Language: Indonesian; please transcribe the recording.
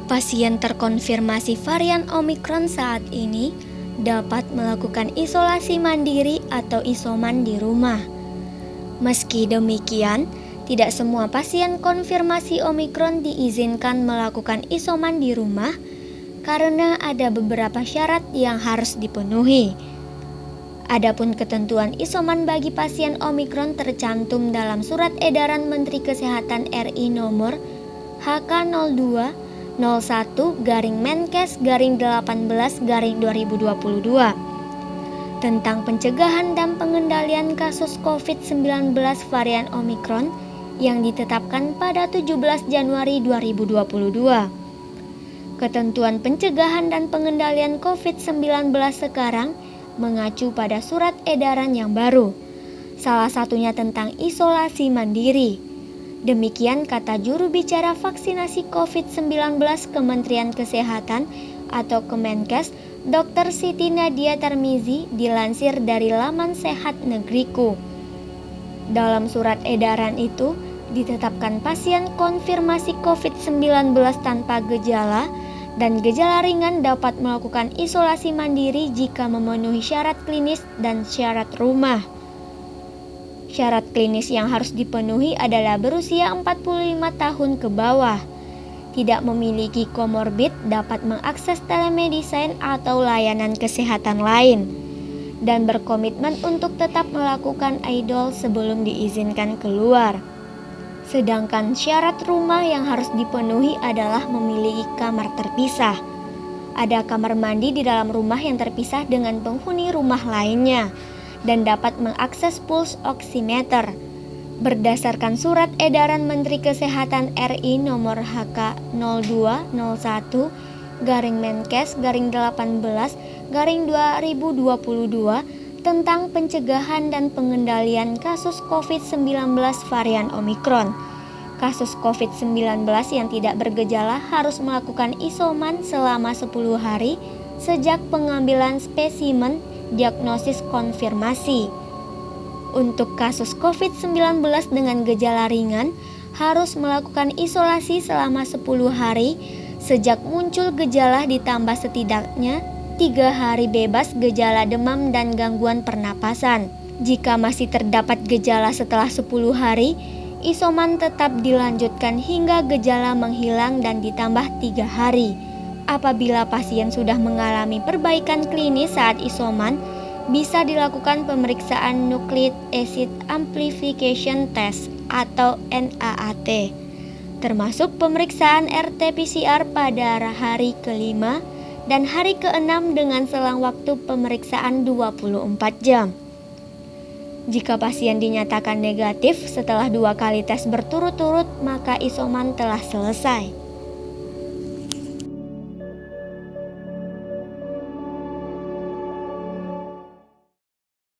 Pasien terkonfirmasi varian Omikron saat ini dapat melakukan isolasi mandiri atau isoman di rumah. Meski demikian, tidak semua pasien konfirmasi Omikron diizinkan melakukan isoman di rumah karena ada beberapa syarat yang harus dipenuhi. Adapun ketentuan isoman bagi pasien Omikron tercantum dalam Surat Edaran Menteri Kesehatan RI nomor HK02/01/Menkes/18/2022 tentang pencegahan dan pengendalian kasus COVID-19 varian Omikron yang ditetapkan pada 17 Januari 2022. Ketentuan pencegahan dan pengendalian COVID-19 sekarang mengacu pada surat edaran yang baru, salah satunya tentang isolasi mandiri. Demikian kata juru bicara vaksinasi COVID-19 Kementerian Kesehatan atau Kemenkes, Dr. Siti Nadia Tarmizi, dilansir dari laman Sehat Negeriku. Dalam surat edaran itu, ditetapkan pasien konfirmasi COVID-19 tanpa gejala dan gejala ringan dapat melakukan isolasi mandiri jika memenuhi syarat klinis dan syarat rumah. Syarat klinis yang harus dipenuhi adalah berusia 45 tahun ke bawah, tidak memiliki komorbid, dapat mengakses telemedicine atau layanan kesehatan lain, dan berkomitmen untuk tetap melakukan idol sebelum diizinkan keluar. Sedangkan syarat rumah yang harus dipenuhi adalah memiliki kamar terpisah. Ada kamar mandi di dalam rumah yang terpisah dengan penghuni rumah lainnya dan dapat mengakses pulse oximeter. Berdasarkan Surat Edaran Menteri Kesehatan RI nomor HK02/Menkes/18/2022 tentang pencegahan dan pengendalian kasus COVID-19 varian Omikron. Kasus COVID-19 yang tidak bergejala harus melakukan isoman selama 10 hari sejak pengambilan spesimen diagnosis konfirmasi. Untuk kasus COVID-19 dengan gejala ringan harus melakukan isolasi selama 10 hari sejak muncul gejala ditambah setidaknya 3 hari bebas gejala demam dan gangguan pernapasan. Jika masih terdapat gejala setelah 10 hari, isoman tetap dilanjutkan hingga gejala menghilang dan ditambah 3 hari. Apabila pasien sudah mengalami perbaikan klinis saat isoman, bisa dilakukan pemeriksaan Nucleic Acid Amplification Test atau NAAT, termasuk pemeriksaan RT-PCR pada hari ke-5 dan hari ke-6 dengan selang waktu pemeriksaan 24 jam. Jika pasien dinyatakan negatif setelah 2 kali tes berturut-turut, maka isoman telah selesai.